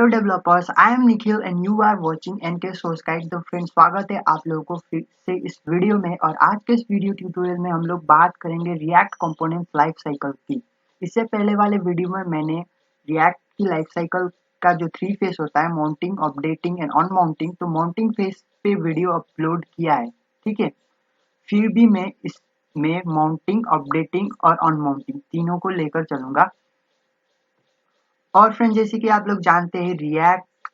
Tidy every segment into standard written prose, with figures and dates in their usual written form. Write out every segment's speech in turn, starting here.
Hello developers, I am Nikhil and you are watching NK source guide. तो friends, स्वागत है आप लोगों को फिर से इस वीडियो में। और आज के इस वीडियो ट्यूटोरियल में हम लोग बात करेंगे रिएक्ट कंपोनेंट लाइफ साइकिल की। इससे पहले वाले वीडियो में मैंने रिएक्ट की लाइफ साइकिल का जो 3 फेज होता है, माउंटिंग, अपडेटिंग एंड अनमाउंटिंग, तो माउंटिंग फेज पे वीडियो अपलोड किया है, ठीक है। फिर भी मैं इसमें माउंटिंग, अपडेटिंग और अनमाउंटिंग तीनों को लेकर चलूंगा। और फ्रेंड, जैसे कि आप लोग जानते हैं, रिएक्ट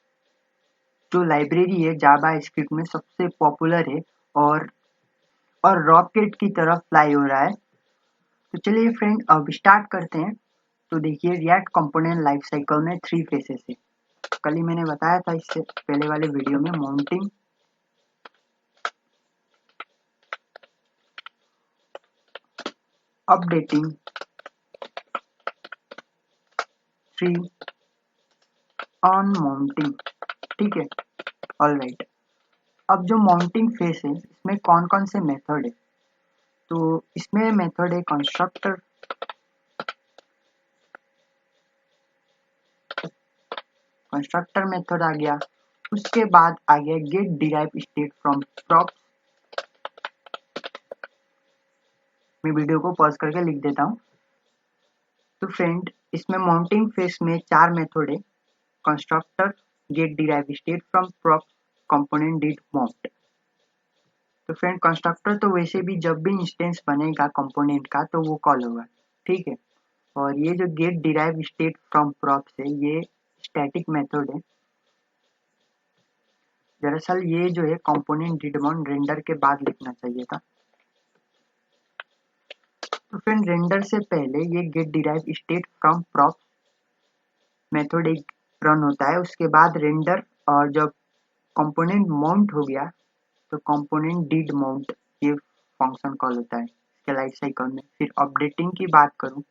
जो लाइब्रेरी है जावा स्क्रिप्ट में सबसे पॉपुलर है और रॉकेट की तरफ फ्लाई हो रहा है। तो चलिए फ्रेंड, अब स्टार्ट करते हैं। तो देखिए, रिएक्ट कंपोनेंट लाइफ साइकिल में 3 फेसेस है। कल ही मैंने बताया था इससे पहले वाले वीडियो में, माउंटिंग, अपडेटिंग, 3 अनमाउंटिंग, ठीक है। ऑलराइट, अब जो माउंटिंग फेस है इसमें कौन कौन से मेथड है? तो इसमें मेथड है कंस्ट्रक्टर, मेथड आ गया। उसके बाद आ गया get derive state from prop. मैं वीडियो को पॉज करके लिख देता हूँ। तो फ्रेंड, इसमें माउंटिंग फेस में 4 मेथड है: constructor, get derive state from prop, component did mount. तो फ्रेंड, कंस्ट्रक्टर तो वैसे भी जब भी इंस्टेंस बनेगा कंपोनेंट का तो वो कॉल होगा, ठीक है। और ये जो get derive state from prop है, ये स्टैटिक मेथड है। दरअसल ये जो है कंपोनेंट डिड माउंट रेंडर के बाद लिखना चाहिए था। तो फ्रेंड, रेंडर से पहले ये get derive state from prop method एक रन होता है। उसके बाद रेंडर, और जब कंपोनेंट माउंट हो गया तो कंपोनेंट डिड माउंट ये फंक्शन कॉल होता है इसके लाइफ साइकिल में। फिर अपडेटिंग की बात करूं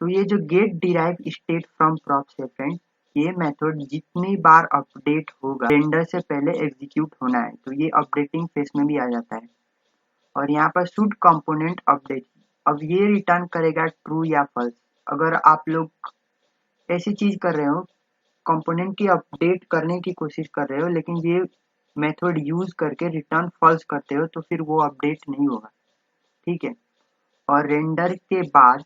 तो ये जो get derive state from props है फ्रेंड, ये मेथड जितनी बार अपडेट होगा रेंडर से पहले एग्जीक्यूट होना है, तो ये अपडेटिंग फेस में भी आ जाता है। और यहाँ पर शुड कंपोनेंट अपडेट, अब ये रिटर्न करेगा ट्रू या फॉल्स। अगर आप लोग ऐसी चीज कर रहे हो, कंपोनेंट की अपडेट करने की कोशिश कर रहे हो, लेकिन ये मेथड यूज करके रिटर्न फॉल्स करते हो, तो फिर वो अपडेट नहीं होगा, ठीक है। और रेंडर के बाद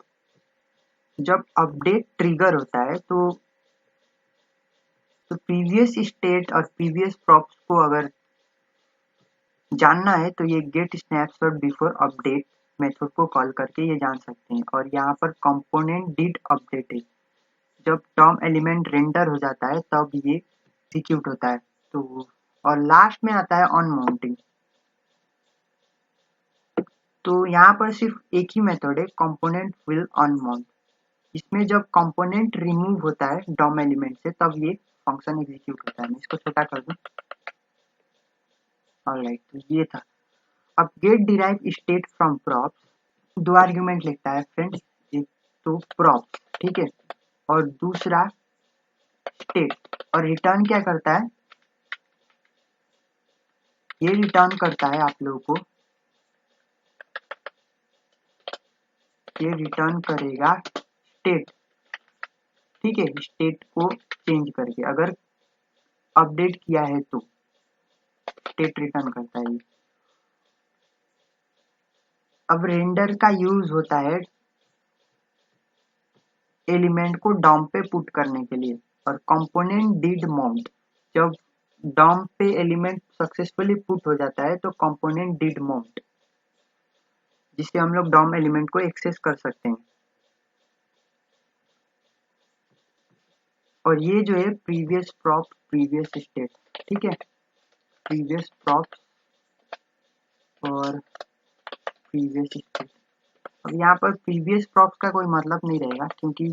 जब अपडेट ट्रिगर होता है तो प्रीवियस स्टेट और प्रीवियस प्रॉप्स को अगर जानना है तो ये get snapshot before update method को कॉल करके ये जान सकते हैं। और यहाँ पर कंपोनेंट डिड अपडेट है, जब टर्म एलिमेंट रेंडर हो जाता है तब ये एग्जीक्यूट होता है। तो और लास्ट में आता है अनमाउंटिंग। तो यहाँ पर सिर्फ एक ही मेथड है, कंपोनेंट विल अनमाउंट। इसमें जब कंपोनेंट रिमूव होता है डॉम एलिमेंट से तब ये फंक्शन एग्जीक्यूट होता है। मैं इसको छोटा कर दूं। ऑलराइट, तो ये था। अब get derive state from props 2 argument लेता है फ्रेंड्स, एक तो प्रॉप्स, ठीक है, और दूसरा स्टेट। और रिटर्न क्या करता है? ये रिटर्न करता है आप लोगों को, ये रिटर्न करेगा स्टेट, ठीक है, स्टेट को चेंज करके। अगर अपडेट किया है तो स्टेट रिटर्न करता है। अब रेंडर का यूज होता है एलिमेंट को डॉम पे पुट करने के लिए। और कंपोनेंट डिड माउंट, जब डॉम पे एलिमेंट सक्सेसफुली पुट हो जाता है तो कंपोनेंट डिड माउंट, जिससे हम लोग डॉम एलिमेंट को एक्सेस कर सकते हैं। और ये जो है प्रीवियस प्रॉप, प्रीवियस स्टेट, ठीक है, प्रीवियस प्रॉप और प्रीवियस स्टेट। अब यहाँ पर प्रीवियस प्रॉप का कोई मतलब नहीं रहेगा, क्योंकि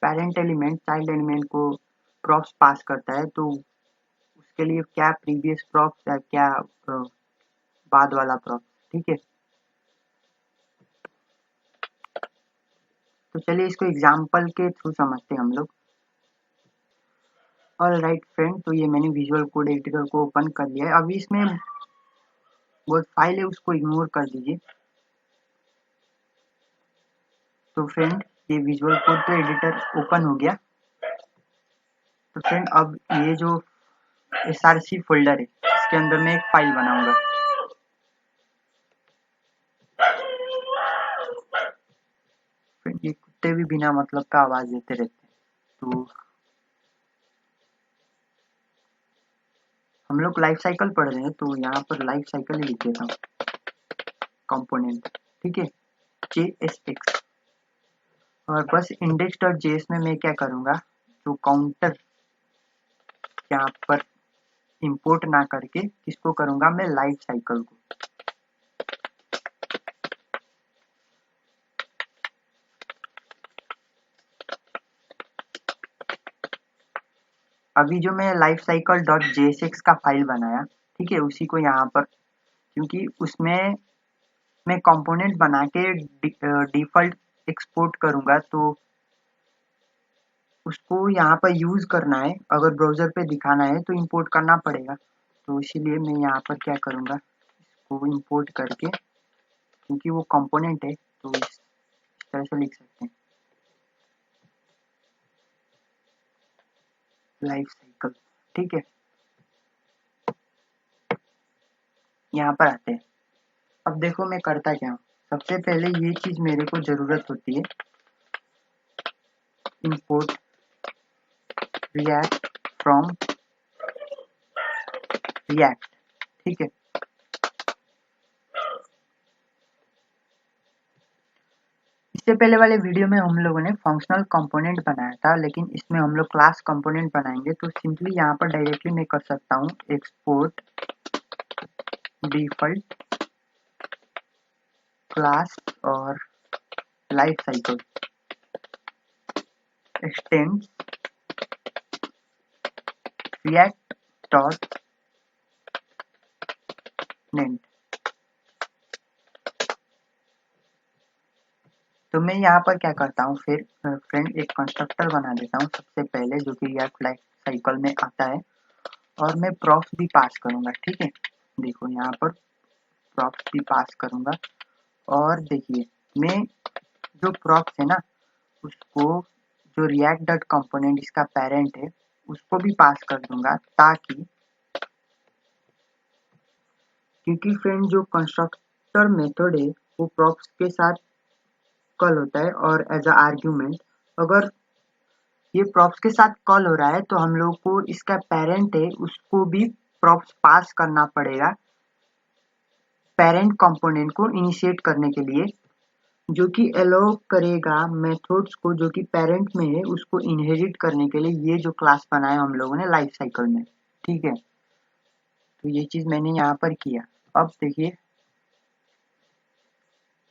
पेरेंट एलिमेंट चाइल्ड एलिमेंट को प्रॉप्स पास करता है, तो उसके लिए क्या प्रीवियस प्रॉप्स या क्या बाद वाला प्रॉप्स, ठीक है। तो चलिए इसको एग्जाम्पल के थ्रू समझते हैं हम लोग। ऑल राइट फ्रेंड, तो ये मैंने विजुअल कोड एडिटर को ओपन कर लिया है। अभी इसमें बहुत फाइल है, उसको इग्नोर कर दीजिए। तो फ्रेंड, ये विजुअल कोड तो एडिटर ओपन हो गया। तो फ्रेंड अब ये जो src फोल्डर है इसके अंदर मैं एक फाइल बनाऊंगा। फ्रेंड ये कुत्ते भी बिना मतलब का आवाज देते रहते हैं, तो हम लोग लाइफ साइकिल पढ़ रहे हैं तो यहाँ पर लाइफ साइकिल ही लिख देता हूँ, कंपोनेंट, ठीक है, JSX। और बस इंडेक्स डॉट जेएस में मैं क्या करूँगा, जो काउंटर यहाँ पर इंपोर्ट ना करके किसको करूँगा, मैं लाइफ साइकिल को। अभी जो मैं लाइफ साइकिल डॉट जेएसएक्स का फाइल बनाया, ठीक है, उसी को यहाँ पर, क्योंकि उसमें मैं कंपोनेंट बना के डिफॉल्ट एक्सपोर्ट करूँगा तो उसको यहाँ पर यूज़ करना है, अगर ब्राउज़र पे दिखाना है तो इंपोर्ट करना पड़ेगा। तो इसीलिए मैं यहाँ पर क्या करूँगा, इसको इंपोर्ट करके, क्योंकि वो कंपोनेंट है तो इस तरह से लिख सकते हैं, लाइफ साइकिल, ठीक है। यहाँ पर आते हैं। अब देखो मैं करता क्या हूँ, सबसे पहले ये चीज़ मेरे को ज़रूरत होती है, इंपोर्ट रिएक्ट फ्रॉम रिएक्ट, ठीक है। इससे पहले वाले वीडियो में हम लोगों ने फंक्शनल कंपोनेंट बनाया था, लेकिन इसमें हम लोग क्लास कंपोनेंट बनाएंगे। तो सिंपली यहाँ पर डायरेक्टली मैं कर सकता हूँ एक्सपोर्ट डिफॉल्ट क्लास और life cycle extend react dot name. तो मैं यहाँ पर क्या करता हूँ, फिर फ्रेंड एक कंस्ट्रक्टर बना देता हूँ सबसे पहले, जो कि रिएक्ट लाइफ साइकिल में आता है, और मैं प्रॉप्स भी पास करूँगा, ठीक है। देखो यहाँ पर प्रॉप्स भी पास करूँगा, और देखिए मैं जो प्रॉप्स है ना उसको, जो रिएक्ट डॉट कंपोनेंट इसका पेरेंट है उसको भी पास कर दूंगा, ताकि, क्योंकि फ्रेंड जो कंस्ट्रक्टर मेथड है वो प्रॉप्स के साथ कॉल होता है, और एज अ आर्ग्यूमेंट अगर ये प्रॉप्स के साथ कॉल हो रहा है तो हम लोग को इसका पेरेंट है उसको भी प्रॉप्स पास करना पड़ेगा पेरेंट कंपोनेंट को इनिशिएट करने के लिए, जो कि अलाउ करेगा मेथड्स को जो कि पेरेंट में है उसको इनहेरिट करने के लिए, ये जो क्लास बनाया हम लोगों ने लाइफ साइकिल में, ठीक है। तो ये चीज मैंने यहाँ पर किया। अब देखिए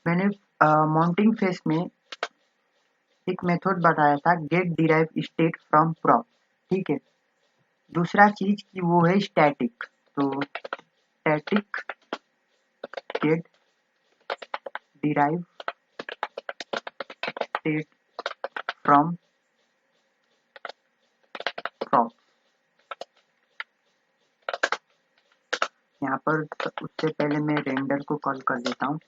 मैंने माउंटिंग फेस में एक मेथड बताया था, get derive state from prop, ठीक है। दूसरा चीज की वो है स्टैटिक, तो static get derive state from prop. यहाँ पर उससे पहले मैं रेंडर को कॉल कर देता हूँ,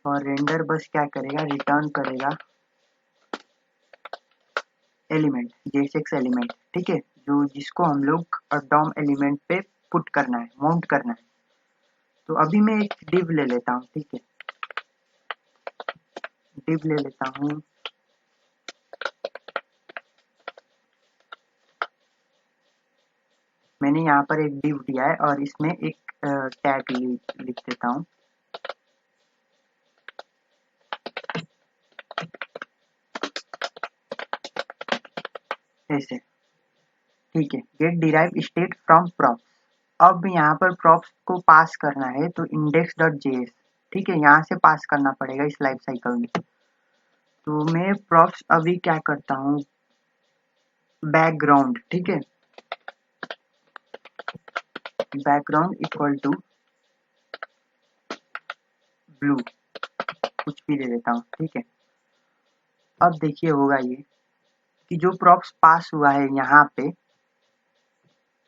और रेंडर बस क्या करेगा, रिटर्न करेगा एलिमेंट, जेएसएक्स एलिमेंट, ठीक है, जो जिसको हम लोग डॉम एलिमेंट पे पुट करना है, माउंट करना है। तो अभी मैं एक डिव ले लेता हूँ, ठीक है, डिव ले लेता हूँ, मैंने यहाँ पर एक डिव दिया है और इसमें एक टैग लिख देता हूँ, ऐसे, ठीक है, get derive state from props. अब यहाँ पर प्रॉप्स को पास करना है तो इंडेक्स डॉट जेएस, ठीक है, यहाँ से पास करना पड़ेगा इस लाइफ साइकिल में। तो मैं प्रॉप्स अभी क्या करता हूँ, बैकग्राउंड, ठीक है, बैकग्राउंड इक्वल टू ब्लू, कुछ भी दे देता हूँ, ठीक है। अब देखिए होगा ये कि जो प्रॉप्स पास हुआ है यहाँ पे,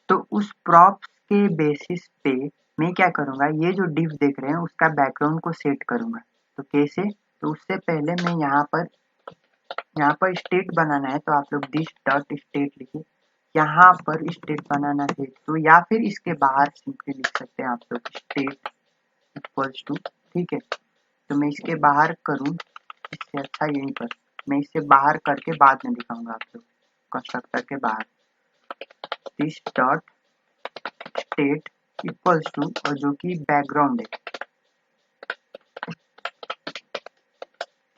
तो उस प्रॉप्स के बेसिस पे मैं क्या करूँगा, ये जो डिव देख रहे हैं उसका बैकग्राउंड को सेट करूँगा। तो कैसे, तो उससे पहले मैं यहाँ पर यहाँ पर स्टेट बनाना है तो आप लोग दिस डॉट स्टेट लिखिए। यहाँ पर स्टेट बनाना है तो या फिर इसके बाहर सिंपली लिख सकते हैं आप लोग स्टेट इक्वल्स टू, ठीक है। तो मैं इसके बाहर करूँ, इससे अच्छा यहीं पर मैं इसे बाहर करके बाद में दिखाऊंगा आप लोग कंस्ट्रक्टर के बाहर। This dot state equals to और जो कि बैकग्राउंड है,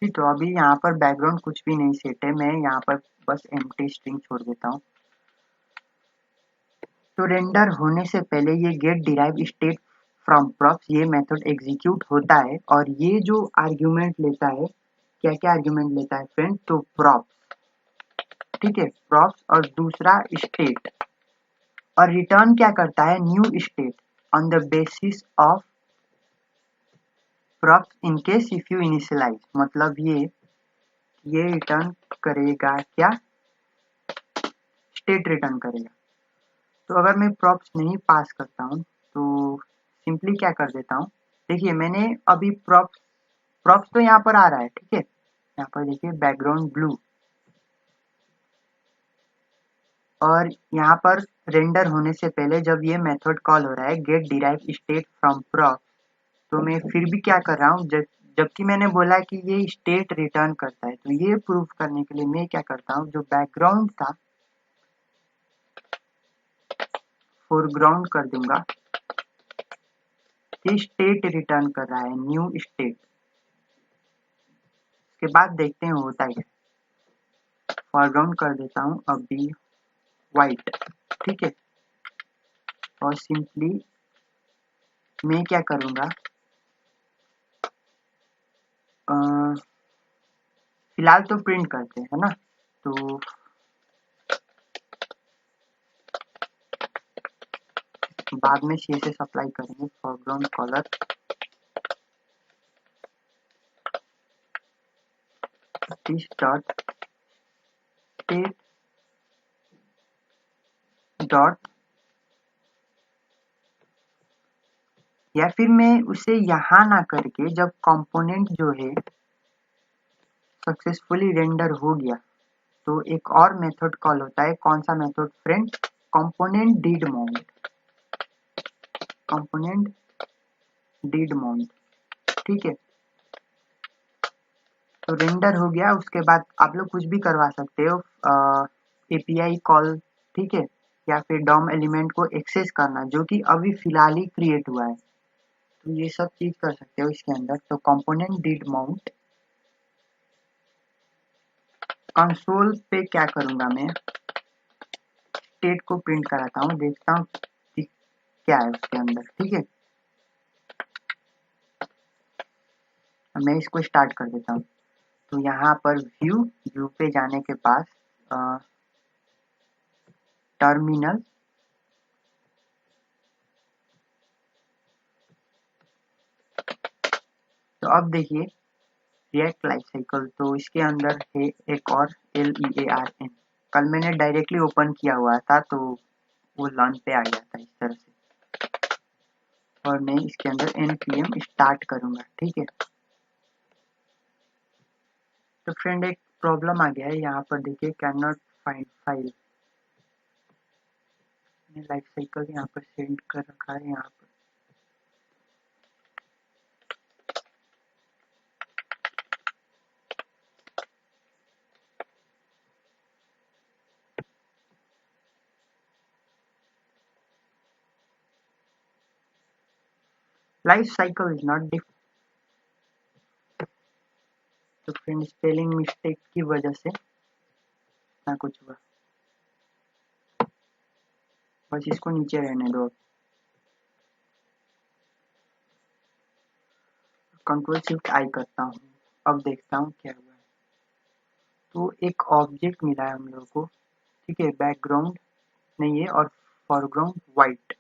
ठीक। तो अभी यहाँ पर बैकग्राउंड कुछ भी नहीं सेट है, मैं यहाँ पर बस एम्प्टी स्ट्रिंग छोड़ देता हूँ। तो रेंडर होने से पहले ये get derive state from props ये मेथड एग्जीक्यूट होता है और ये जो आर्ग्यूमेंट लेता है, क्या क्या आर्ग्यूमेंट लेता है फ्रेंड, तो प्रॉप्स, ठीक है, प्रॉप्स और दूसरा स्टेट, और रिटर्न क्या करता है, new state on the basis of props in case if you initialise. मतलब ये रिटर्न करेगा क्या, स्टेट रिटर्न करेगा। तो अगर मैं प्रॉप्स नहीं पास करता हूँ तो सिंपली क्या कर देता हूँ, देखिए मैंने अभी प्रॉप्स तो यहाँ पर आ रहा है, ठीक है। यहाँ पर देखिए बैकग्राउंड ब्लू, और यहाँ पर रेंडर होने से पहले जब ये मेथड कॉल हो रहा है get derive state from props, तो मैं फिर भी क्या कर रहा हूँ, जबकि मैंने बोला कि ये स्टेट रिटर्न करता है, तो ये प्रूव करने के लिए मैं क्या करता हूँ, जो बैकग्राउंड था फोरग्राउंड कर दूंगा। ये स्टेट रिटर्न कर रहा है, न्यू स्टेट। उसके बाद देखते हैं होता है, फोरग्राउंड कर देता हूँ अभी व्हाइट, ठीक है। और सिंपली मैं क्या करूँगा, फिलहाल तो प्रिंट करते हैं, है ना। तो बाद में CSS अप्लाई करेंगे, foreground colour this dot state dot, या फिर मैं उसे यहाँ ना करके जब कंपोनेंट जो है सक्सेसफुली रेंडर हो गया तो एक और मेथड कॉल होता है, कौन सा method friend, component did mount, component did mount, ठीक है। तो रेंडर हो गया, उसके बाद आप लोग कुछ भी करवा सकते हो, API कॉल, ठीक है, या फिर डॉम एलिमेंट को एक्सेस करना जो कि अभी फिलहाल ही क्रिएट हुआ है, तो ये सब चीज कर सकते हो इसके अंदर। तो कंपोनेंट डिड माउंट, कंसोल पे क्या करूंगा मैं, स्टेट को प्रिंट कराता हूँ, देखता हूँ कि क्या है उसके अंदर, ठीक है। मैं इसको स्टार्ट कर देता हूँ। तो यहाँ पर व्यू पे जाने के पास टर्मिनल, तो अब देखिए रिएक्ट लाइफ साइकिल, तो इसके अंदर है एक और LEARN। कल मैंने डायरेक्टली ओपन किया हुआ था तो वो लर्न पे आ गया था इस तरह से, और मैं इसके अंदर npm स्टार्ट करूंगा, ठीक है। तो फ्रेंड एक प्रॉब्लम आ गया है यहाँ पर, देखिए can not find file, life cycle यहाँ पर सेंड कर रखा है, यहाँ पर लाइफ साइकिल इज नॉट डिफ, तो फ्रेंड स्पेलिंग मिस्टेक की वजह से ना कुछ हुआ, बस इसको नीचे रहने दो। कंट्रोल शिफ्ट आई करता हूँ, अब देखता हूँ क्या हुआ है। तो एक ऑब्जेक्ट मिला है हम लोगों को, ठीक है, बैकग्राउंड नहीं है और फोरग्राउंड वाइट।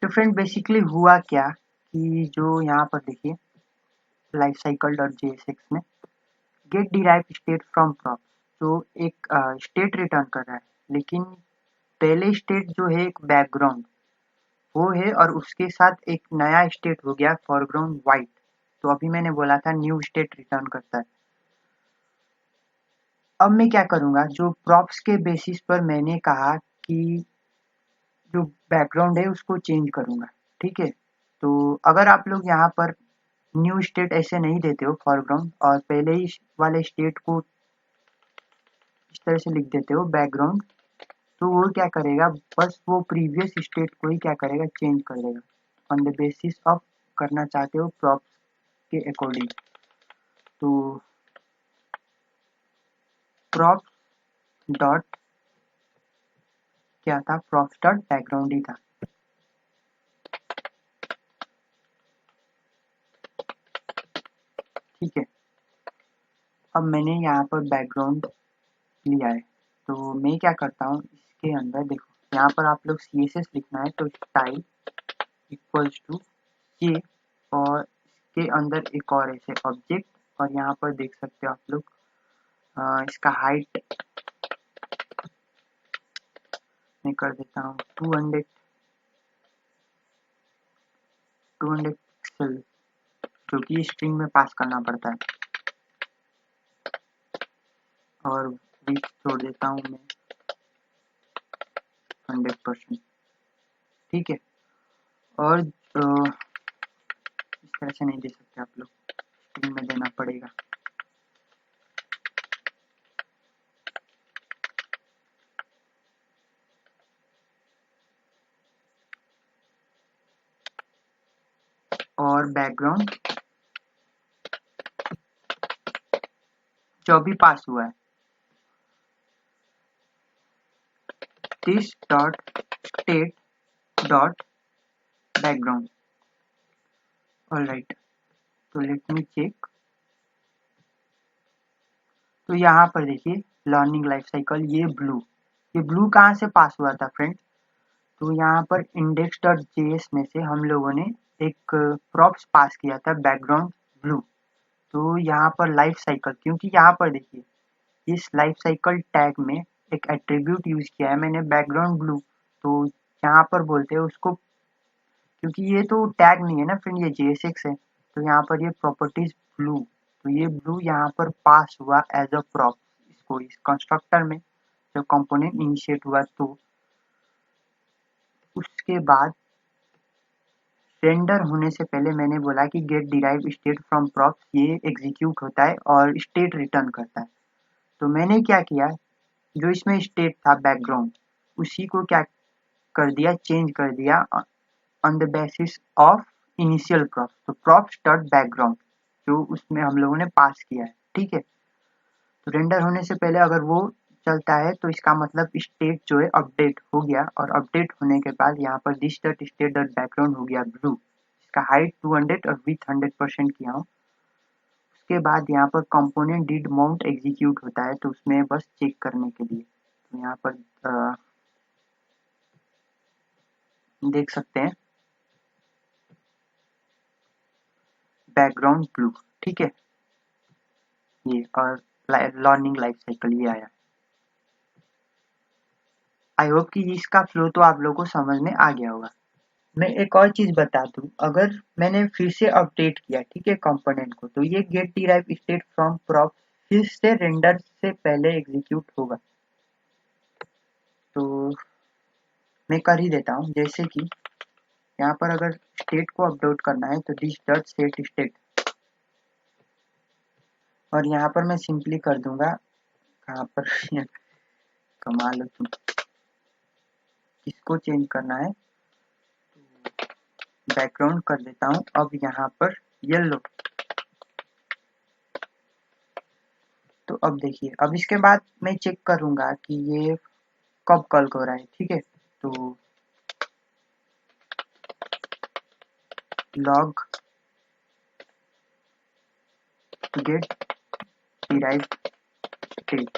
तो फ्रेंड बेसिकली हुआ क्या कि जो यहाँ पर देखिए लाइफ साइकिल डॉट JSX में get derive state from props, तो एक स्टेट रिटर्न कर रहा है, लेकिन पहले स्टेट जो है एक बैकग्राउंड वो है और उसके साथ एक नया स्टेट हो गया फोरग्राउंड वाइट। तो अभी मैंने बोला था न्यू स्टेट रिटर्न करता है, अब मैं क्या करूंगा, जो प्रॉप्स के बेसिस पर मैंने कहा कि जो बैकग्राउंड है उसको चेंज करूंगा, ठीक है। तो अगर आप लोग यहाँ पर न्यू स्टेट ऐसे नहीं देते हो फॉरग्राउंड और पहले ही वाले स्टेट को इस तरह से लिख देते हो बैकग्राउंड, तो वो क्या करेगा, बस वो प्रीवियस स्टेट को ही क्या करेगा, चेंज कर देगा ऑन द बेसिस ऑफ करना चाहते हो प्रॉप्स के अकॉर्डिंग। तो प्रॉप्स डॉट क्या था, प्रॉप्स डॉट बैकग्राउंड ही था, ठीक है। अब मैंने यहाँ पर बैकग्राउंड लिया है, तो मैं क्या करता हूँ, इसके अंदर देखो यहाँ पर आप लोग CSS लिखना है तो स्टाइल इक्वल्स टू ये, और इसके अंदर एक और ऐसे ऑब्जेक्ट, और यहाँ पर देख सकते हो आप लोग इसका हाइट मैं कर देता हूँ 200 पिक्सल, जो कि स्ट्रिंग में पास करना पड़ता है, और विड्थ छोड़ देता हूँ मैं 100%, ठीक है। और इस तरह से नहीं दे सकते आप लोग, स्ट्रिंग में देना पड़ेगा। और बैकग्राउंड जो भी पास हुआ है, this dot state dot background, alright. तो लेट मी चेक, तो यहाँ पर देखिए लर्निंग लाइफ साइकिल, ये ब्लू कहाँ से पास हुआ था फ्रेंड, तो यहाँ पर इंडेक्स डॉट जेएस में से हम लोगों ने एक प्रॉप्स पास किया था बैकग्राउंड ब्लू। तो यहाँ पर लाइफ साइकिल, क्योंकि यहाँ पर देखिए इस लाइफ साइकिल टैग में एक एट्रीब्यूट यूज किया है मैंने बैकग्राउंड ब्लू, तो यहाँ पर बोलते हैं उसको, क्योंकि ये तो टैग नहीं है ना फ्रेंड, ये JSX है, तो यहाँ पर ये प्रॉपर्टीज ब्लू, तो ये ब्लू यहाँ पर पास हुआ एज अ प्रॉप इसको, इस कंस्ट्रक्टर में जब कंपोनेंट इनिशिएट हुआ, तो उसके बाद रेंडर होने से पहले मैंने बोला कि get derive state from props, ये एग्जीक्यूट होता है और स्टेट रिटर्न करता है। तो मैंने क्या किया, जो इसमें स्टेट था बैकग्राउंड, उसी को क्या कर दिया, चेंज कर दिया on the basis of initial props, तो प्रॉप्स डॉट बैकग्राउंड जो उसमें हम लोगों ने पास किया है, ठीक है। तो रेंडर होने से पहले अगर वो चलता है तो इसका मतलब स्टेट जो है अपडेट हो गया, और अपडेट होने के बाद यहाँ पर this dot state dot background हो गया ब्लू, इसका हाइट 200 और विथ 100% किया हूँ। उसके बाद यहाँ पर कंपोनेंट डिड माउंट एग्जीक्यूट होता है, तो उसमें बस चेक करने के लिए, तो यहाँ पर देख सकते हैं बैकग्राउंड ब्लू, ठीक है, ये और लर्निंग लाइफ साइकिल ये आया। आई होप कि इसका फ्लो तो आप लोगों को समझ में आ गया होगा। मैं एक और चीज बता दूं, अगर मैंने फिर से अपडेट किया, ठीक है, कंपोनेंट को, तो ये get derive state from prop फिर से रेंडर से पहले एग्जीक्यूट होगा। तो मैं कर ही देता हूँ, जैसे कि यहाँ पर अगर स्टेट को अपडेट करना है तो दिस डॉट सेट स्टेट, और यहाँ पर मैं सिंपली कर दूंगा, कहाँ पर कमाल हो तुम, इसको चेंज करना है, बैकग्राउंड कर देता हूँ अब यहाँ पर येलो। तो अब देखिए, अब इसके बाद मैं चेक करूंगा कि ये कब कल हो रहा है, ठीक है। तो log get derive state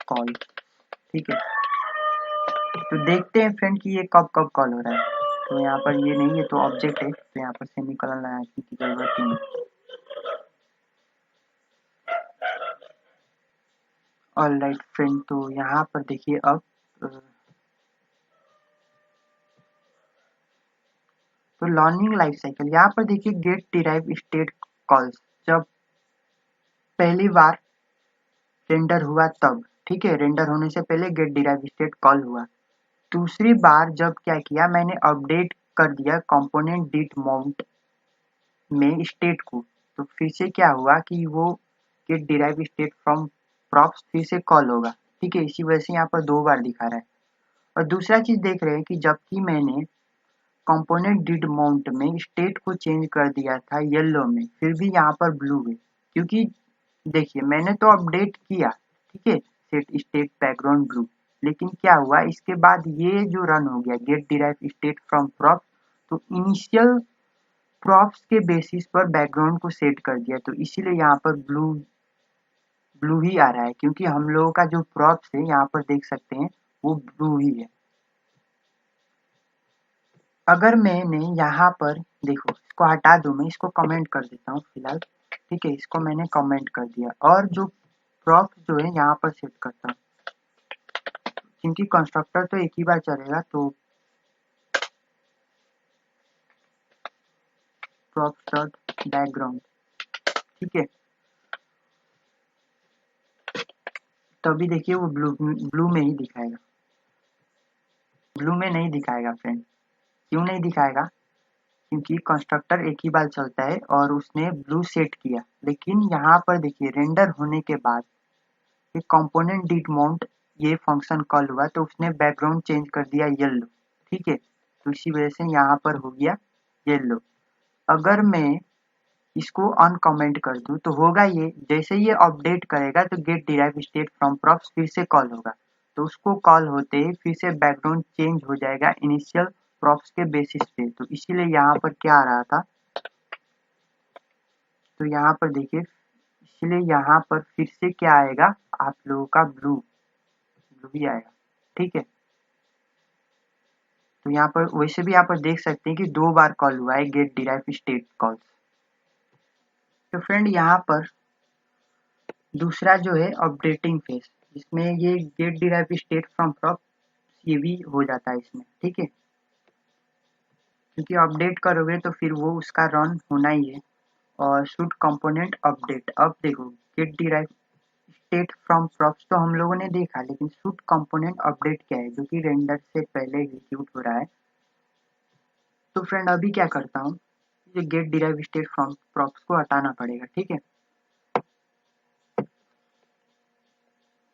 call, ठीक है। तो देखते हैं फ्रेंड कि ये कब कब कॉल हो रहा है। तो यहाँ पर ये नहीं है तो ऑब्जेक्ट है, तो यहाँ पर सेमीकोलन लगाने की जरूरत नहीं है। ऑलराइट फ्रेंड, तो यहाँ पर देखिए अब तो लर्निंग लाइफ साइकिल, यहाँ पर देखिए गेट डिराइव स्टेट कॉल्स, जब पहली बार रेंडर हुआ तब, ठीक है, रेंडर होने से पहले गेट डिराइव स्टेट कॉल हुआ। दूसरी बार जब क्या किया, मैंने अपडेट कर दिया कंपोनेंट डिड माउंट में स्टेट को, तो फिर से क्या हुआ कि वो get derive state from props फिर से कॉल होगा, ठीक है। इसी वजह से यहाँ पर 2 बार दिखा रहा है। और दूसरा चीज देख रहे हैं कि जबकि मैंने कंपोनेंट डिड माउंट में स्टेट को चेंज कर दिया था येलो में, फिर भी यहाँ पर ब्लू है, क्योंकि देखिए मैंने तो अपडेट किया, ठीक है, सेट स्टेट बैकग्राउंड ब्लू, लेकिन क्या हुआ इसके बाद ये जो रन हो गया get derive state from props, तो इनिशियल प्रॉप्स के बेसिस पर बैकग्राउंड को सेट कर दिया, तो इसीलिए यहाँ पर ब्लू ब्लू ही आ रहा है, क्योंकि हम लोगों का जो प्रॉप्स है यहाँ पर देख सकते हैं वो ब्लू ही है। अगर मैंने यहाँ पर देखो इसको हटा दूं, मैं इसको कमेंट कर देता हूँ फिलहाल, ठीक है, इसको मैंने कमेंट कर दिया और जो प्रॉप जो है यहाँ पर सेट करता हूँ, क्योंकि कंस्ट्रक्टर तो एक ही बार चलेगा, तो प्रॉप्स डॉट बैकग्राउंड, ठीक है, तभी देखिए वो ब्लू ब्लू में ही दिखाएगा, ब्लू में नहीं दिखाएगा फ्रेंड। क्यों नहीं दिखाएगा? क्योंकि कंस्ट्रक्टर एक ही बार चलता है और उसने ब्लू सेट किया, लेकिन यहाँ पर देखिए रेंडर होने के बाद कंपोनेंट डिड माउंट ये फंक्शन कॉल हुआ, तो उसने बैकग्राउंड चेंज कर दिया येलो, ठीक है, तो इसी वजह से यहाँ पर हो गया येलो। अगर मैं इसको अनकमेंट कर दूं तो होगा ये, जैसे ये अपडेट करेगा तो get derive state from props फिर से कॉल होगा, तो उसको कॉल होते ही फिर से बैकग्राउंड चेंज हो जाएगा इनिशियल प्रॉप्स के बेसिस पे, तो इसीलिए यहाँ पर क्या आ रहा था, तो यहाँ पर देखिए, इसलिए यहाँ पर फिर से क्या आएगा आप लोगों का ब्लू ब्लू ही आएगा, ठीक है। तो यहाँ पर वैसे भी यहाँ पर देख सकते हैं कि 2 बार कॉल हुआ है गेट डिराइव स्टेट कॉल्स। तो फ्रेंड यहाँ पर दूसरा जो है अपडेटिंग फेज, जिसमें ये get derive state from prop ये भी हो जाता है इसमें, ठीक है, क्योंकि अपडेट करोगे तो फिर वो उसका रन होना ही है। और शूट कंपोनेंट अपडेट, अब देखो get derive state from props तो हम लोगों ने देखा, लेकिन शूट कंपोनेंट अपडेट क्या है, जो कि रेंडर से पहले एग्जीक्यूट हो रहा है। तो फ्रेंड अभी क्या करता हूँ, ये get derive state from props को हटाना पड़ेगा, ठीक है,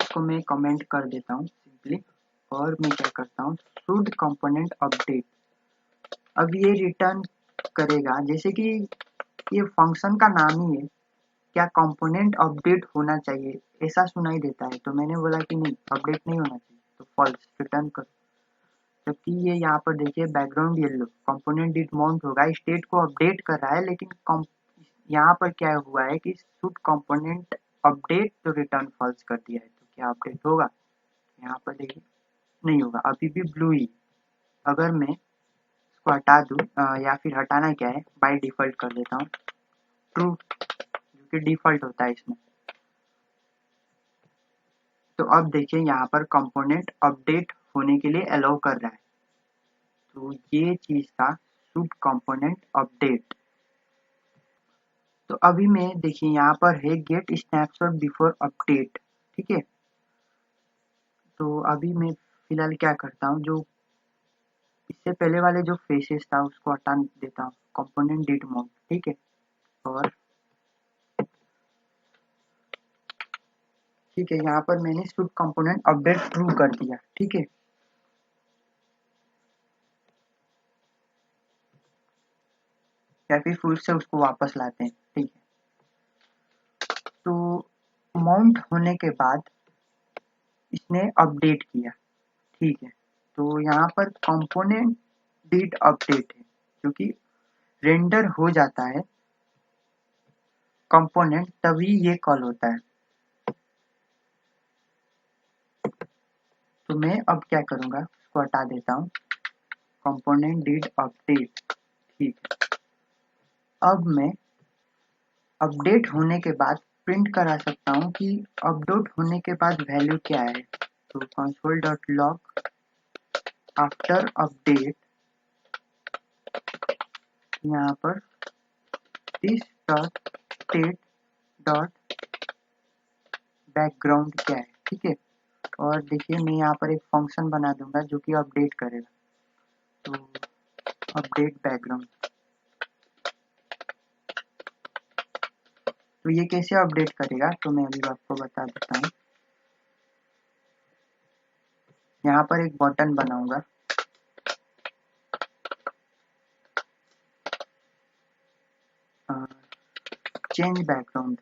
इसको मैं कमेंट कर देता हूँ सिंपली, और मैं क्या करता हूँ शूट कंपोनेंट अपडेट। अब ये रिटर्न करेगा, जैसे कि ये फंक्शन का नाम ही है, क्या कंपोनेंट अपडेट होना चाहिए ऐसा सुनाई देता है, तो मैंने बोला कि नहीं अपडेट नहीं होना चाहिए, तो फॉल्स रिटर्न करो। जबकि ये यहाँ पर देखिए background yellow component did mount होगा, स्टेट को अपडेट कर रहा है, लेकिन यहाँ पर क्या हुआ है कि शूट कंपोनेंट अपडेट तो रिटर्न फॉल्स कर दिया है, तो क्या अपडेट होगा? यहाँ पर देखिए नहीं होगा, अभी भी ब्लू ही। अगर मैं इसको हटा दूँ या फिर हटाना क्या है, बाय डिफॉल्ट कर देता हूँ ट्रू, जो कि डिफॉल्ट होता है इसमें, तो अब देखिए यहाँ पर कंपोनेंट अपडेट होने के लिए अलाउ कर रहा है, तो ये चीज था शूट कंपोनेंट अपडेट। तो अभी मैं देखिए यहाँ पर है गेट स्नैपशॉट बिफोर अपडेट, ठीक है, तो अभी मैं फिलहाल क्या करता हूँ, जो इससे पहले वाले जो फेसेस था उसको हटा देता हूँ, कंपोनेंट डिड माउंट, ठीक है, और ठीक है यहाँ पर मैंने शूट कंपोनेंट अपडेट ट्रू कर दिया, ठीक है। या फिर फुल से उसको वापस लाते हैं, ठीक है। तो माउंट होने के बाद इसने अपडेट किया, ठीक है, तो यहाँ पर कंपोनेंट डिड अपडेट है, क्योंकि रेंडर हो जाता है कंपोनेंट तभी ये कॉल होता है। तो मैं अब क्या करूँगा, इसको हटा देता हूँ, कंपोनेंट डिड अपडेट, ठीक है। अब मैं अपडेट होने के बाद प्रिंट करा सकता हूँ कि अपडेट होने के बाद वैल्यू क्या है, तो console dot log after update, यहाँ पर this dot state dot background क्या है, ठीक है। और देखिए मैं यहाँ पर एक फंक्शन बना दूंगा जो कि अपडेट करेगा, तो अपडेट बैकग्राउंड। तो ये कैसे अपडेट करेगा, तो मैं अभी आपको बता देता हूँ। यहाँ पर एक बटन बनाऊंगा, चेंज बैकग्राउंड,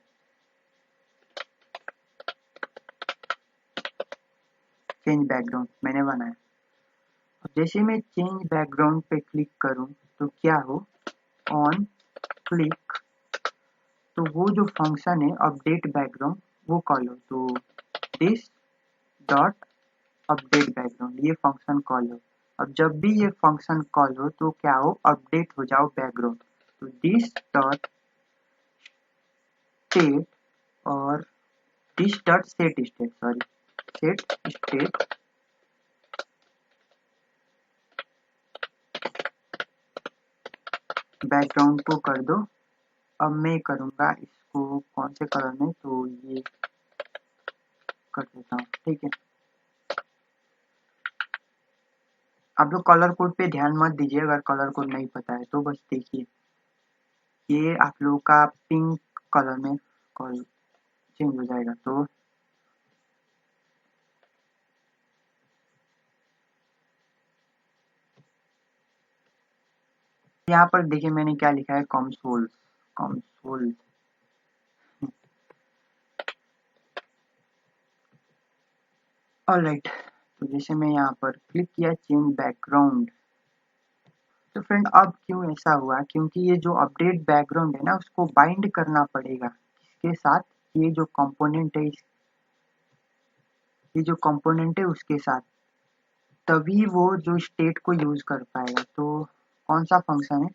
चेंज बैकग्राउंड मैंने बनाया। अब जैसे मैं चेंज बैकग्राउंड पे क्लिक करूँ तो क्या हो, ऑन क्लिक, तो वो जो फंक्शन है अपडेट बैकग्राउंड वो कॉल हो, तो दिस डॉट अपडेट बैकग्राउंड ये फंक्शन कॉल हो। अब जब भी ये फंक्शन कॉल हो तो क्या हो, अपडेट हो जाओ बैकग्राउंड। तो दिस डॉट स्टेट और this dot set state, sorry set state background को कर दो। अब मैं करूँगा इसको कौन से कलर में, तो ये कर देता हूँ, ठीक है। आप लोग कलर कोड पे ध्यान मत दीजिए, अगर कलर कोड नहीं पता है तो बस देखिए, ये आप लोगों का पिंक कलर में कलर चेंज हो जाएगा। तो यहाँ पर देखिए मैंने क्या लिखा है, कंसोल, कंसोल। ऑलराइट, तो जैसे मैं यहाँ पर क्लिक किया चेंज बैकग्राउंड, तो फ्रेंड अब क्यों ऐसा हुआ, क्योंकि ये जो अपडेट बैकग्राउंड है ना उसको बाइंड करना पड़ेगा इसके साथ, ये जो कंपोनेंट है ये जो कंपोनेंट है उसके साथ, तभी वो जो स्टेट को यूज कर पाएगा। तो कौन सा फंक्शन है,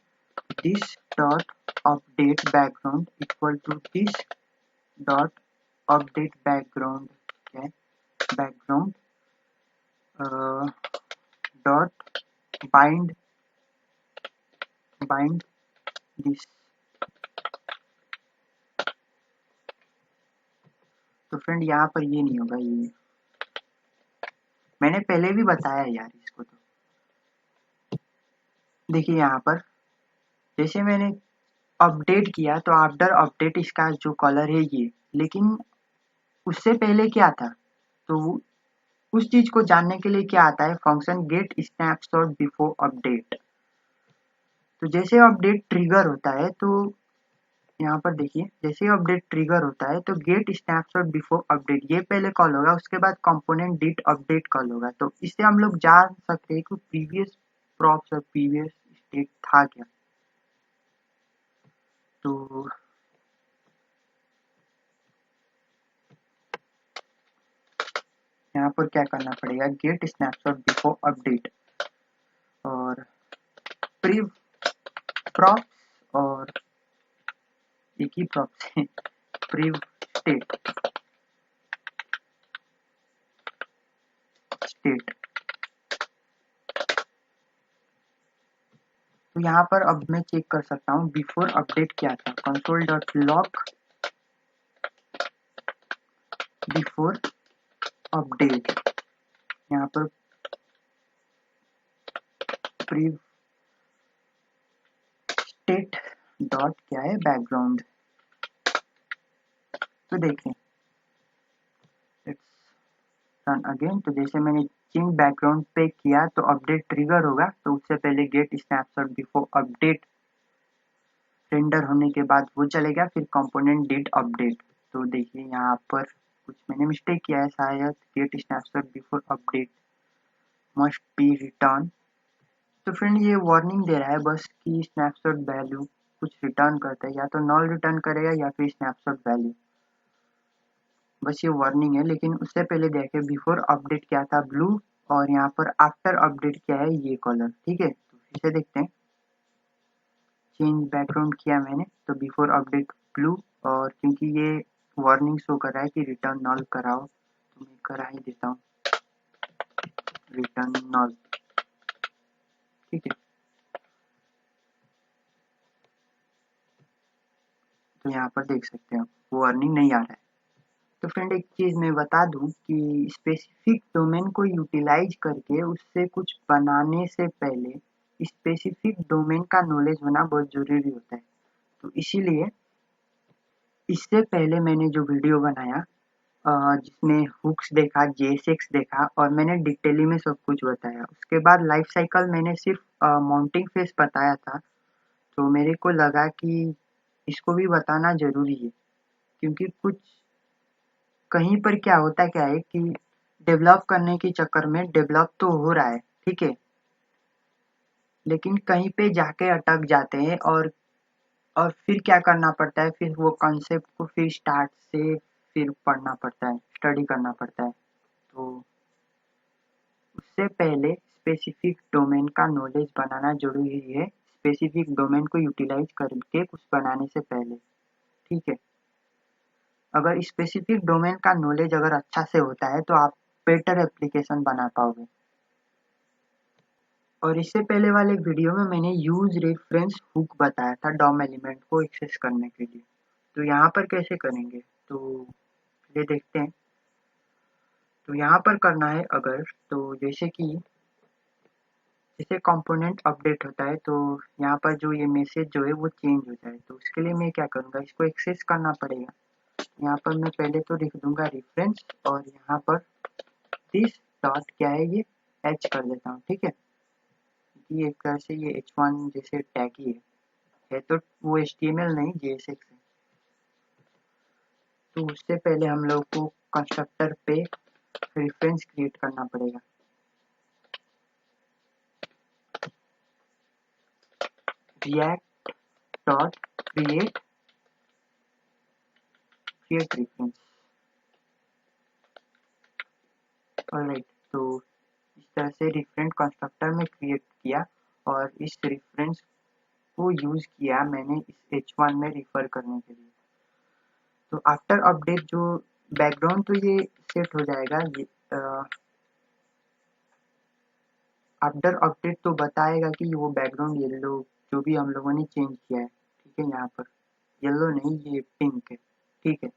this dot update background equal to this dot update background है, background dot bind, bind this. तो फ्रेंड यहाँ पर ये नहीं होगा, ये मैंने पहले भी बताया यार इसको। तो देखिए यहाँ पर जैसे मैंने अपडेट किया तो आफ्टर अपडेट इसका जो कलर है ये, लेकिन उससे पहले क्या था, तो उस चीज को जानने के लिए क्या आता है, function get snapshot before update. तो जैसे अपडेट ट्रिगर होता है, तो यहाँ पर देखिए जैसे अपडेट ट्रिगर होता है तो गेट स्नैपशॉट बिफोर अपडेट ये पहले कॉल होगा, उसके बाद कंपोनेंट डिट अपडेट कॉल होगा। तो इससे हम लोग जान सकते हैं कि प्रीवियस प्रॉप्स और प्रीवियस स्टेट था क्या। तो यहाँ पर क्या करना पड़ेगा, गेट स्नैपशॉट बिफोर अपडेट और प्री प्रॉप्स, और एक ही प्रॉप्स है प्री स्टेट, स्टेट। तो यहाँ पर अब मैं चेक कर सकता हूँ बिफोर अपडेट क्या था, console dot log before update, यहाँ पर प्री स्टेट डॉट क्या है, बैकग्राउंड। तो देखें रन अगेन, तो जैसे मैंने चेंज बैकग्राउंड पे किया तो अपडेट ट्रिगर होगा, तो उससे पहले get snapshot before update render होने के बाद वो चलेगा, फिर कंपोनेंट डिड अपडेट। तो देखिए यहाँ पर कुछ मैंने मिस्टेक किया है शायद, get snapshot before update must be return. तो फ्रेंड ये वार्निंग दे रहा है बस कि स्नैपशॉट वैल्यू कुछ रिटर्न करता है, या तो नॉल रिटर्न करेगा या फिर स्नैपशॉट वैल्यू, बस ये वार्निंग है। लेकिन उससे पहले देखें बिफोर अपडेट क्या था, ब्लू, और यहाँ पर आफ्टर अपडेट क्या है, ये कलर, ठीक है। तो फिर से देखते हैं, चेंज बैकग्राउंड किया मैंने तो बिफोर अपडेट ब्लू, और क्योंकि ये वार्निंग शो कर रहा है कि रिटर्न नॉल कराओ तो मैं करा ही देता हूँ, रिटर्न नॉल, ठीक है। तो यहाँ पर देख सकते हैं वार्निंग नहीं आ रहा है। तो फ्रेंड एक चीज़ मैं बता दूं कि स्पेसिफिक डोमेन को यूटिलाइज करके उससे कुछ बनाने से पहले स्पेसिफिक डोमेन का नॉलेज होना बहुत ज़रूरी होता है। तो इसीलिए इससे पहले मैंने जो वीडियो बनाया जिसमें हुक्स देखा, जेएसएक्स देखा और मैंने डिटेली में सब कुछ बताया। उसके बाद लाइफ साइकिल मैंने सिर्फ माउंटिंग फेस बताया था। तो मेरे को लगा कि इसको भी बताना ज़रूरी है, क्योंकि कुछ कहीं पर क्या होता क्या है कि डेवलप करने के चक्कर में डेवलप तो हो रहा है, ठीक है, लेकिन कहीं पे जाके अटक जाते हैं और फिर क्या करना पड़ता है, फिर वो कॉन्सेप्ट को फिर स्टार्ट से फिर पढ़ना पड़ता है, स्टडी करना पड़ता है। तो उससे पहले स्पेसिफिक डोमेन का नॉलेज बनाना जरूरी है, स्पेसिफिक डोमेन को यूटिलाइज करके कुछ बनाने से पहले, ठीक है। अगर स्पेसिफिक डोमेन का नॉलेज अगर अच्छा से होता है तो आप बेटर एप्लीकेशन बना पाओगे। और इससे पहले वाले वीडियो में मैंने यूज रेफरेंस हुक बताया था डॉम एलिमेंट को एक्सेस करने के लिए। तो यहाँ पर कैसे करेंगे, तो ये देखते हैं। तो यहाँ पर करना है अगर, तो जैसे कंपोनेंट अपडेट होता है तो यहाँ पर जो ये मैसेज जो है वो चेंज हो जाए, तो उसके लिए मैं क्या करूँगा, इसको एक्सेस करना पड़ेगा। यहाँ पर मैं पहले तो लिख दूंगा रेफरेंस और यहाँ पर दिस डॉट क्या है ये एच कर देता हूँ, ठीक है। ये एक तरह से ये h1 जैसे टैग ही है तो वो HTML नहीं JSX है। तो उससे पहले हम लोग को कंस्ट्रक्टर पे रेफरेंस क्रिएट करना पड़ेगा। react dot create reference, alright. तो इस तरह से रेफरेंस कंस्ट्रक्टर में क्रिएट किया और इस रेफरेंस को यूज किया मैंने इस h1 में रिफर करने के लिए। तो आफ्टर अपडेट जो बैकग्राउंड तो ये सेट हो जाएगा, ये आफ्टर अपडेट तो बताएगा कि वो बैकग्राउंड येलो जो भी हम लोगों ने चेंज किया है, ठीक है। यहाँ पर येलो नहीं ये पिंक है, ठीक है।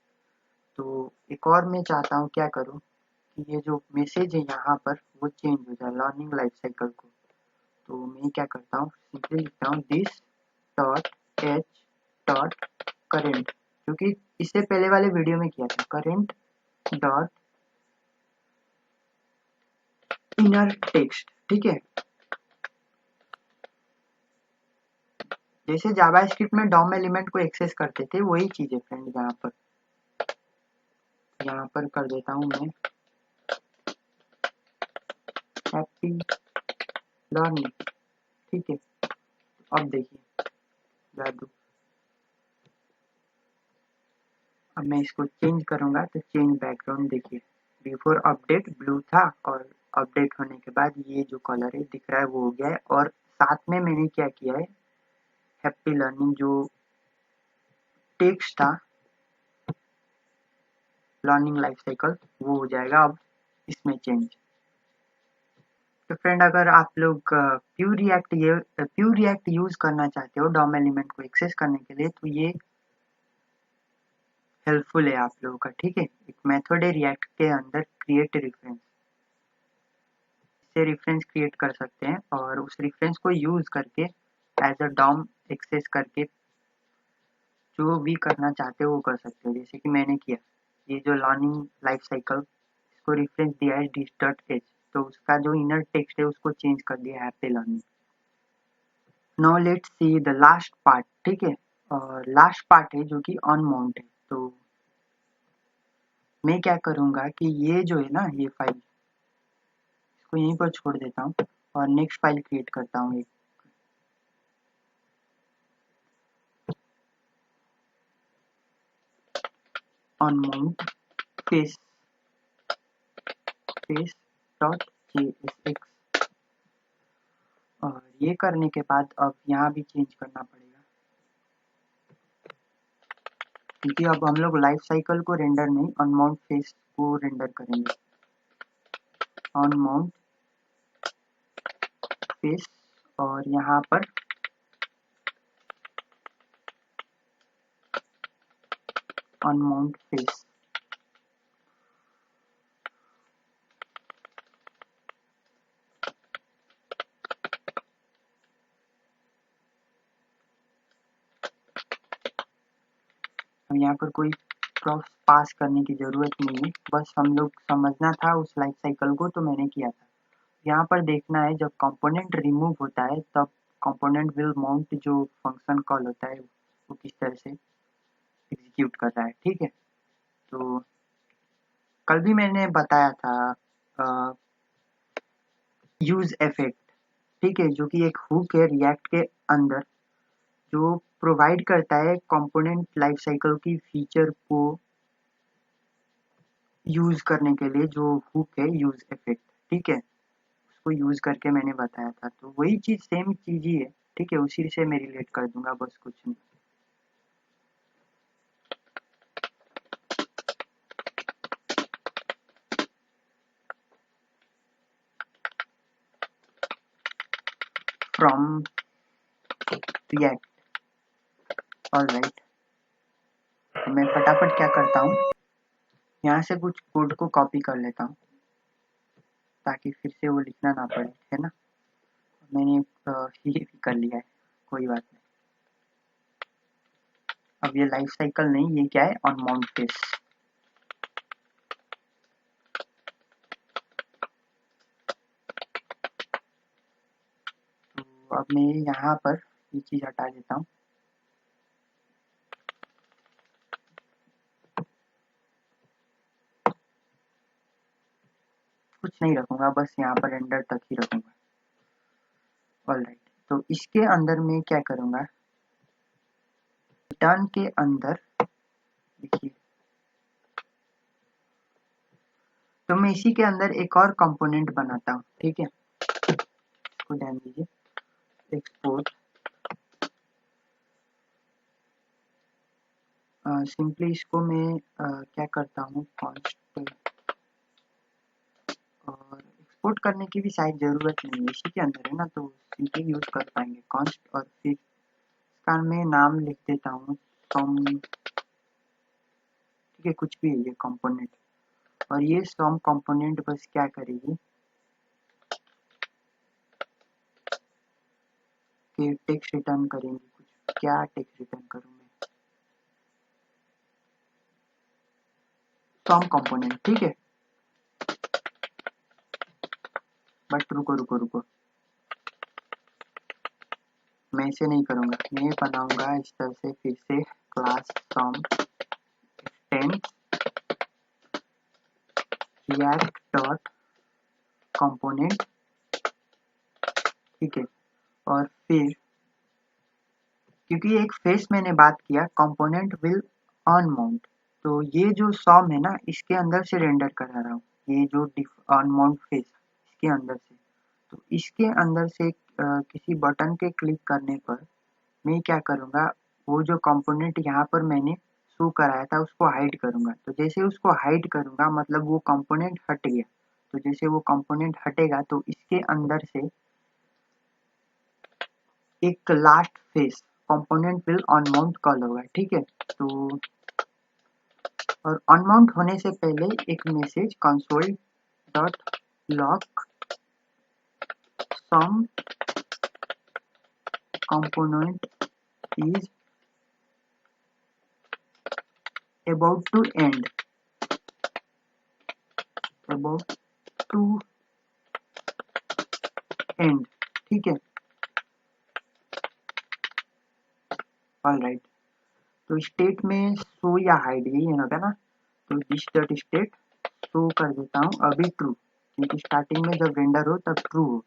तो एक और मैं चाहता हूँ क्या करूँ कि ये जो मैसेज है यहाँ पर वो चेंज हो जाए लर्निंग लाइफ साइकिल को। तो मैं क्या करता हूँ, सिंपली लिखता हूँ this dot H dot current, क्योंकि इससे पहले वाले वीडियो में किया था, करेंट डॉट इनर टेक्स्ट, ठीक है। जैसे जावास्क्रिप्ट में डॉम एलिमेंट को एक्सेस करते थे वही चीज है फ्रेंड। यहाँ पर कर देता हूँ मैं हैप्पी लर्निंग, ठीक है। अब देखिए जादू, अब मैं इसको चेंज करूंगा तो चेंज बैकग्राउंड देखिए, बिफोर अपडेट ब्लू था और अपडेट होने के बाद ये जो कलर है दिख रहा है वो हो गया है। और साथ में मैंने क्या किया है, हैप्पी लर्निंग जो टेक्स्ट था लर्निंग लाइफ साइकिल वो हो जाएगा अब इसमें चेंज। तो फ्रेंड अगर आप लोग प्यूर रिएक्ट यूज करना चाहते हो डॉम एलिमेंट को एक्सेस करने के लिए तो ये हेल्पफुल है आप लोगों का, ठीक है। एक मेथड है रिएक्ट के अंदर क्रिएट रेफरेंस, इससे रेफरेंस क्रिएट कर सकते हैं और उस रेफरेंस को यूज करके एज अ डॉम एक्सेस करके जो भी करना चाहते हो वो कर सकते हो, जैसे कि मैंने किया। ये जो लर्निंग लाइफ साइकिल इसको रेफरेंस दिया है diss डॉट एच, तो उसका जो इनर टेक्स्ट है उसको चेंज कर दिया happy learning. Now let's see the last part, ठीक है। और लास्ट पार्ट है जो कि अनमाउंट है। तो मैं क्या करूंगा कि ये जो है ना ये फाइल इसको यहीं पर छोड़ देता हूँ और नेक्स्ट फाइल क्रिएट करता हूँ एक अनमाउंट फेस डॉट जेएसएक्स। और ये करने के बाद अब यहाँ भी चेंज करना पड़ेगा, क्योंकि अब हम लोग लाइफ साइकिल को रेंडर नहीं अनमाउंट फेस को रेंडर करेंगे। अनमाउंट फेस और यहाँ पर अनमाउंट फेस, अब यहाँ पर कोई प्रॉप्स पास करने की ज़रूरत नहीं है, बस हम लोग समझना था उस लाइफ साइकिल को, तो मैंने किया था। यहाँ पर देखना है जब कंपोनेंट रिमूव होता है तब कंपोनेंट विल माउंट जो फंक्शन कॉल होता है वो किस तरह से एग्जीक्यूट कर रहा है। ठीक है, तो कल भी मैंने बताया था यूज इफेक्ट, ठीक है, जो कि एक हुक है रिएक्ट के अंदर जो प्रोवाइड करता है कंपोनेंट लाइफ साइकिल की फीचर को यूज करने के लिए, जो हुक है यूज इफेक्ट। ठीक है, उसको यूज करके मैंने बताया था, तो वही चीज सेम चीज ही है। ठीक है, उसी से मैं रिलेट कर दूंगा, बस कुछ नहीं। फ्रॉम रिएक्ट, ऑलराइट, तो मैं फटाफट क्या करता हूँ, यहाँ से कुछ कोड को कॉपी कर लेता हूँ ताकि फिर से वो लिखना ना पड़े, है ना। मैंने ये भी कर लिया है, कोई बात नहीं। अब ये लाइफ साइकिल नहीं, ये क्या है, ऑन माउंट फेस। तो अब मैं यहाँ पर ये चीज हटा देता हूँ। कुछ नहीं रखूंगा, बस यहाँ पर एंडर तक ही रखूंगा। ऑलराइट, तो इसके अंदर मैं क्या करूंगा, रिटर्न के अंदर देखिए, तो मैं इसी के अंदर एक और कंपोनेंट बनाता हूँ। ठीक है, इसको ध्यान दीजिए, एक्सपोर्ट, सिंपली इसको मैं क्या करता हूँ, कॉन्स्ट, और एक्सपोर्ट करने की भी शायद जरूरत नहीं है, इसी के अंदर है ना, तो सिंपली यूज कर पाएंगे कॉन्स्ट, और फिर इसका मैं नाम लिख देता हूँ सम। ठीक है, कुछ भी है ये कंपोनेंट, और ये सम कंपोनेंट बस क्या करेगी कि टेक्स्ट रिटर्न करेंगे। कुछ क्या टेक्स्ट रिटर्न करूँ मैं, सम कंपोनेंट। ठीक है, बट रुको रुको रुको, मैं इसे नहीं करूंगा, मैं बनाऊंगा इस तरह से फिर से क्लास सम टेंथ रिएक्ट डॉट कंपोनेंट। ठीक है, और फिर क्योंकि एक फेस मैंने बात किया, कंपोनेंट विल ऑन माउंट, तो ये जो सम है ना, इसके अंदर से रेंडर करा रहा हूँ, ये जो ऑन माउंट फेस इसके अंदर से, तो इसके अंदर से किसी बटन के क्लिक करने पर मैं क्या करूँगा, वो जो कंपोनेंट यहाँ पर मैंने शो कराया था उसको हाइड करूँगा। तो जैसे उसको हाइड करूँगा मतलब वो कंपोनेंट हट गया, तो जैसे वो कंपोनेंट हटेगा तो इसके अंदर से एक last face component will unmount call होगा। ठीक है, तो और अनमाउंट होने से पहले एक message console dot log some component is about to end, about to end। ठीक है, ऑलराइट, तो स्टेट में शो या हाइड यही है ना, तो दिस डॉट स्टेट शो कर देता हूँ अभी ट्रू, क्योंकि स्टार्टिंग में जब रेंडर हो तब ट्रू हो।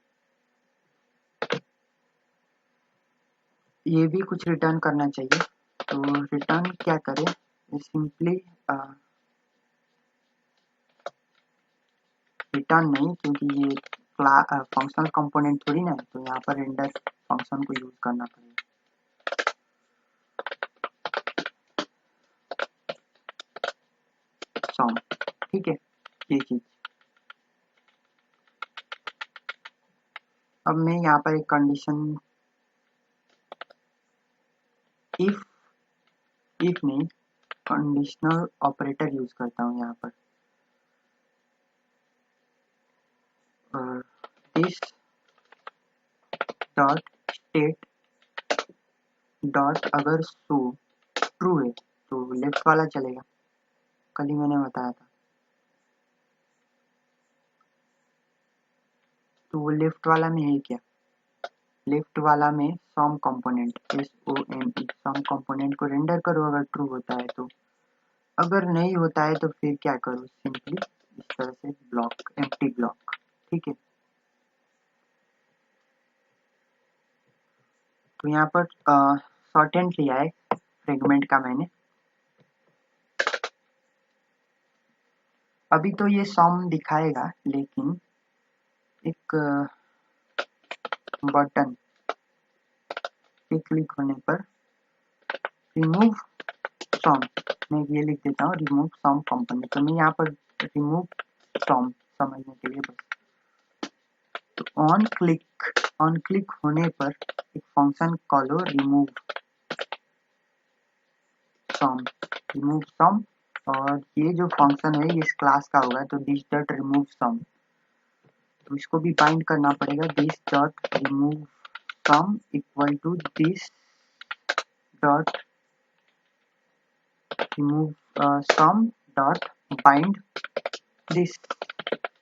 ये भी कुछ रिटर्न करना चाहिए, तो रिटर्न क्या करें, सिंपली रिटर्न नहीं, क्योंकि ये फंक्शनल कंपोनेंट थोड़ी ना है, तो यहाँ पर रेंडर फंक्शन को यूज करना पड़ेगा। सम, ठीक है, ये चीज। अब मैं यहाँ पर एक कंडीशन इफ नहीं, कंडीशनल ऑपरेटर यूज करता हूँ यहाँ पर, दिस डॉट स्टेट डॉट अगर शो ट्रू है तो लेफ्ट वाला चलेगा, कल ही मैंने बताया था। तो वो लेफ्ट वाला में है क्या, लेफ्ट वाला में some component SOME some component को रेंडर करो अगर ट्रू होता है तो, अगर नहीं होता है तो फिर क्या करो, सिंपली इस तरह से ब्लॉक, एम्प्टी ब्लॉक, ठीक है। तो यहाँ पर शॉर्टेंड लिया है फ्रेगमेंट का मैंने। अभी तो ये सम दिखाएगा, लेकिन एक बटन पे क्लिक होने पर रिमूव सम, मैं ये लिख देता हूँ रिमूव सम कंपोनेंट, तो मैं यहाँ पर रिमूव सम समझने के लिए बस। तो ऑन क्लिक होने पर एक फंक्शन कॉल हो रिमूव सम, और ये जो फंक्शन है ये इस क्लास का होगा, तो दिस डॉट रिमूव सम, तो इसको भी बाइंड करना पड़ेगा, this dot remove some equal to this dot remove some dot bind this.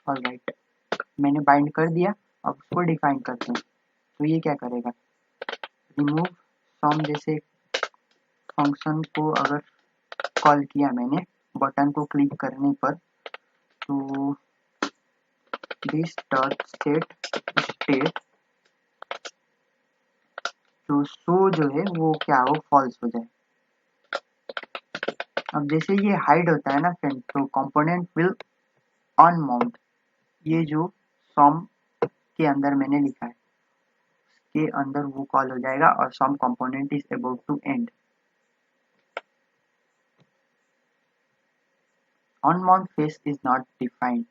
Alright, मैंने बाइंड कर दिया, अब उसको डिफाइन करते हैं। तो ये क्या करेगा, रिमूव सम जैसे फंक्शन को अगर कॉल किया मैंने बटन को क्लिक करने पर, तो दिस डॉट सेट स्टेट जो शो जो है वो क्या हो, फॉल्स हो जाए। अब जैसे ये हाइड होता है ना फ्रेंड, तो कंपोनेंट विल अनमाउंट, ये जो सम के अंदर मैंने लिखा है के अंदर वो कॉल हो जाएगा, और some component is about to end. Unmount phase is not defined,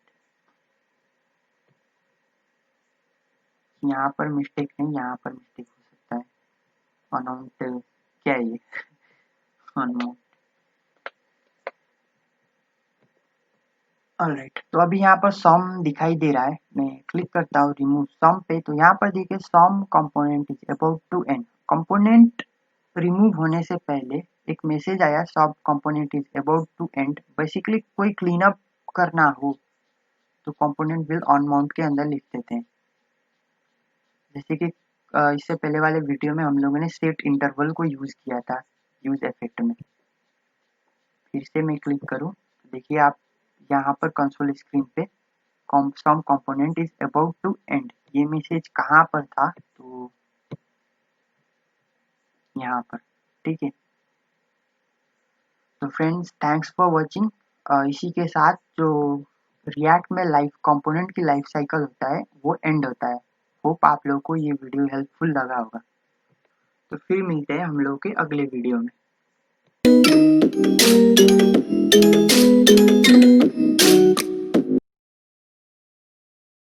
यहाँ पर मिस्टेक नहीं, यहाँ पर मिस्टेक हो सकता है। अनमाउंट क्या है ये, अनमाउंट। ऑलराइट, तो अभी यहाँ पर सम दिखाई दे रहा है, मैं क्लिक करता हूँ रिमूव सम पे, तो यहाँ पर देखिए some component is about to end. Component remove होने से पहले एक मैसेज आया, some component is about to end. Basically कोई क्लीन अप करना हो तो कंपोनेंट विल अनमाउंट के अंदर लिख देते हैं। जैसे कि इससे पहले वाले वीडियो में हम लोगों ने सेट इंटरवल को यूज किया था यूज इफेक्ट में। फिर से मैं क्लिक करूँ तो देखिए आप यहाँ पर कंसोल स्क्रीन पे some component is about to end, ये मैसेज कहाँ पर था, तो यहाँ पर, ठीक है। तो फ्रेंड्स थैंक्स फॉर वॉचिंग। इसी के साथ जो रिएक्ट में लाइफ कंपोनेंट की लाइफ साइकिल होता है वो एंड होता है। होप आप लोगों को ये वीडियो हेल्पफुल लगा होगा। तो फिर मिलते हैं हम लोग के अगले वीडियो में।